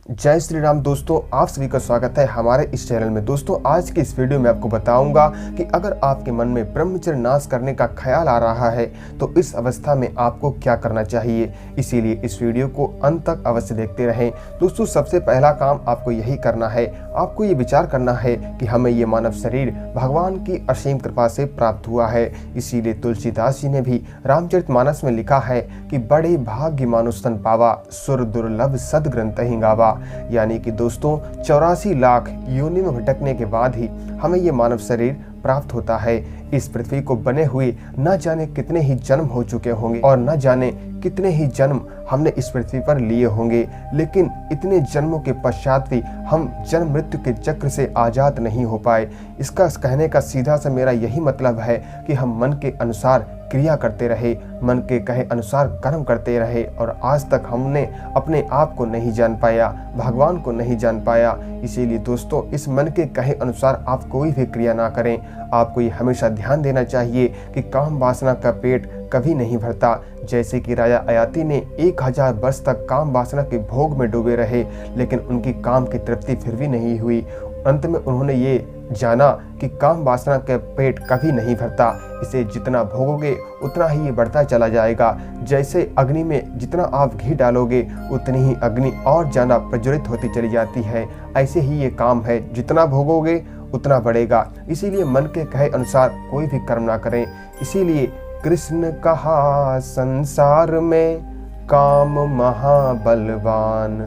जय श्री राम दोस्तों, आप सभी का स्वागत है हमारे इस चैनल में। दोस्तों, आज की इस वीडियो में आपको बताऊंगा कि अगर आपके मन में ब्रह्मचर्य नाश करने का ख्याल आ रहा है तो इस अवस्था में आपको क्या करना चाहिए। इसीलिए इस वीडियो को अंत तक अवश्य देखते रहें। दोस्तों, सबसे पहला काम आपको यही करना है, आपको ये विचार करना है कि हमें ये मानव शरीर भगवान की असीम कृपा से प्राप्त हुआ है। इसीलिए तुलसीदास जी ने भी रामचरितमानस में लिखा है कि बड़े भाग्य मानुष तन पावा, सुर दुर्लभ सदग्रंथ ही गावा। यानी कि दोस्तों, 84 लाख योनि में भटकने के बाद ही हमें ये मानव शरीर प्राप्त होता है। इस पृथ्वी को बने हुए न जाने कितने ही जन्म हो चुके होंगे और न जाने कितने ही जन्म हमने इस पृथ्वी पर लिए होंगे, लेकिन इतने जन्मों के पश्चात भी हम जन्म मृत्यु के चक्र से आजाद नहीं हो पाए। इसका कहने का सीधा सा मेरा यही मतलब है कि हम मन के अनुसार क्रिया करते रहे, मन के कहे अनुसार कर्म करते रहे और आज तक हमने अपने आप को नहीं जान पाया, भगवान को नहीं जान पाया। इसीलिए दोस्तों, इस मन के कहे अनुसार आप कोई भी क्रिया ना करें। आपको ये हमेशा ध्यान देना चाहिए कि काम वासना का पेट कभी नहीं भरता। जैसे कि राजा अयाति ने 1000 वर्ष तक काम वासना के भोग में डूबे रहे, लेकिन उनकी काम की तृप्ति फिर भी नहीं हुई। अंत में उन्होंने ये जाना कि काम वासना का पेट कभी नहीं भरता, इसे जितना भोगोगे उतना ही ये बढ़ता चला जाएगा। जैसे अग्नि में जितना आप घी डालोगे उतनी ही अग्नि और ज्यादा प्रज्वलित होती चली जाती है, ऐसे ही ये काम है, जितना भोगोगे उतना बढ़ेगा। इसीलिए मन के कहे अनुसार कोई भी कर्म ना करें। इसीलिए कृष्ण कहा संसार में काम महाबलवान,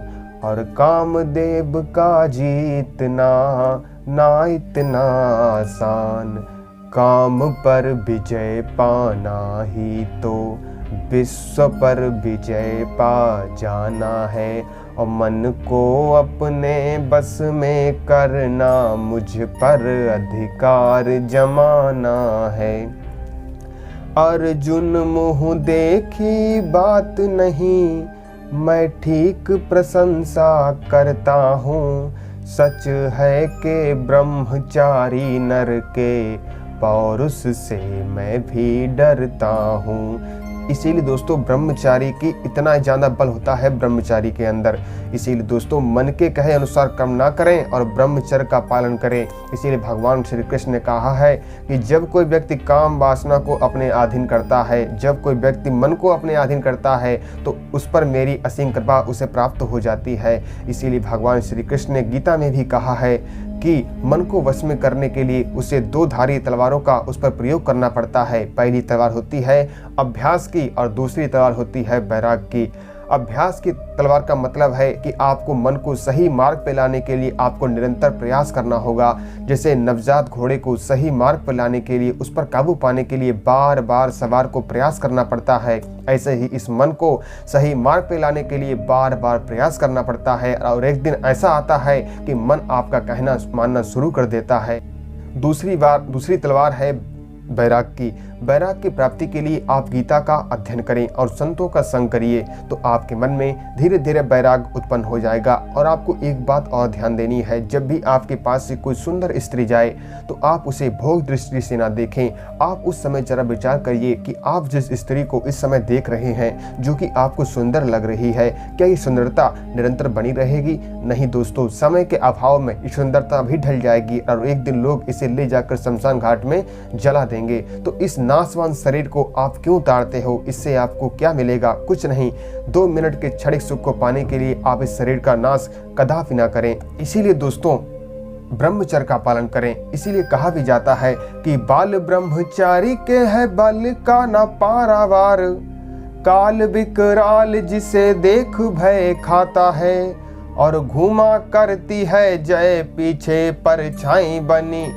और कामदेव का जीतना ना इतना आसान। काम पर विजय पाना ही तो विश्व पर विजय पा जाना है, और मन को अपने बस में करना मुझ पर अधिकार जमाना है। अर्जुन मुँह देखी बात नहीं, मैं ठीक प्रशंसा करता हूँ। सच है कि ब्रह्मचारी नर के पौरुष से मैं भी डरता हूँ। इसीलिए दोस्तों, ब्रह्मचारी की इतना ज़्यादा बल होता है ब्रह्मचारी के अंदर। इसीलिए दोस्तों, मन के कहे अनुसार कर्म ना करें और ब्रह्मचर्य का पालन करें। इसीलिए भगवान श्री कृष्ण ने कहा है कि जब कोई व्यक्ति काम वासना को अपने अधीन करता है, जब कोई व्यक्ति मन को अपने अधीन करता है तो उस पर मेरी असीम कृपा उसे प्राप्त हो जाती है। इसीलिए भगवान श्री कृष्ण ने गीता में भी कहा है कि मन को वश में करने के लिए उसे 2 धारी तलवारों का उस पर प्रयोग करना पड़ता है। पहली तलवार होती है अभ्यास की और दूसरी तलवार होती है वैराग की। अभ्यास की तलवार का मतलब है कि आपको मन को सही मार्ग पर लाने के लिए आपको निरंतर प्रयास करना होगा। जैसे नवजात घोड़े को सही मार्ग पर लाने के लिए, उस पर काबू पाने के लिए बार बार सवार को प्रयास करना पड़ता है, ऐसे ही इस मन को सही मार्ग पर लाने के लिए बार बार प्रयास करना पड़ता है। और एक दिन ऐसा आता है कि मन आपका कहना मानना शुरू कर देता है। दूसरी तलवार है वैराग की। वैराग की प्राप्ति के लिए आप गीता का अध्ययन करें और संतों का संग करिए, तो आपके मन में धीरे धीरे वैराग उत्पन्न हो जाएगा। और आपको एक बात और ध्यान देनी है, जब भी आपके पास से कोई सुंदर स्त्री जाए तो आप उसे भोग दृष्टि से ना देखें। आप उस समय जरा विचार करिए कि आप जिस स्त्री को इस समय देख रहे हैं, जो कि आपको सुंदर लग रही है, क्या ये सुंदरता निरंतर बनी रहेगी? नहीं दोस्तों, समय के अभाव में ये सुंदरता भी ढल जाएगी और एक दिन लोग इसे ले जाकर शमशान घाट में जला देंगे। तो इस नाशवान शरीर को आप क्यों ताड़ते हो? इससे आपको क्या मिलेगा? कुछ नहीं। 2 मिनट के क्षणिक सुख को पाने के लिए आप इस शरीर का नाश कदापि ना करें। इसीलिए दोस्तों, ब्रह्मचर्य का पालन करें। इसीलिए कहा भी जाता है कि बाल ब्रह्मचारी के है बल का न पारावार, काल विकराल जिसे देख भय खाता है, और घूमा करती है जय पीछे परछाई बनी,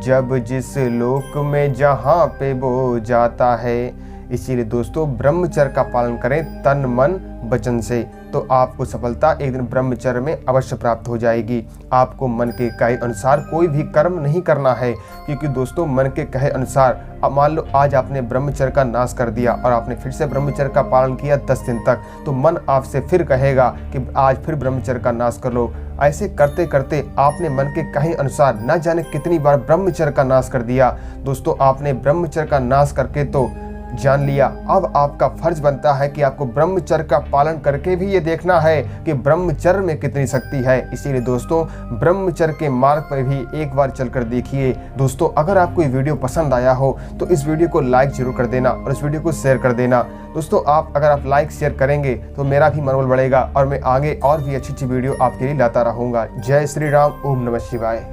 जब जिस लोक में जहाँ पे वो जाता है। इसीलिए दोस्तों, ब्रह्मचर्य का पालन करें तन मन वचन से, तो आपको सफलता एक दिन ब्रह्मचर्य में अवश्य प्राप्त हो जाएगी। आपको मन के कहे अनुसार कोई भी कर्म नहीं करना है, क्योंकि दोस्तों, मन के कहे अनुसार अब मान लो आज आपने ब्रह्मचर्य का नाश कर दिया और आपने फिर से ब्रह्मचर्य का पालन किया 10 दिन तक, तो मन आपसे फिर कहेगा कि आज फिर ब्रह्मचर्य का नाश कर लो। ऐसे करते करते आपने मन के कहे अनुसार न जाने कितनी बार ब्रह्मचर्य का नाश कर दिया। दोस्तों, आपने ब्रह्मचर्य का नाश करके तो जान लिया। अब आपका फर्ज बनता है कि आपको ब्रह्मचर्य का पालन करके भी ये देखना है कि ब्रह्मचर्य में कितनी शक्ति है। इसीलिए दोस्तों ब्रह्मचर्य के मार्ग पर भी एक बार चलकर देखिए। दोस्तों अगर आपको ये वीडियो पसंद आया हो तो इस वीडियो को लाइक जरूर कर देना और इस वीडियो को शेयर कर देना। दोस्तों अगर आप लाइक शेयर करेंगे तो मेरा भी मनोबल बढ़ेगा और मैं आगे और भी अच्छी वीडियो आपके लिए लाता रहूँगा। जय श्री राम, ओम नमः शिवाय।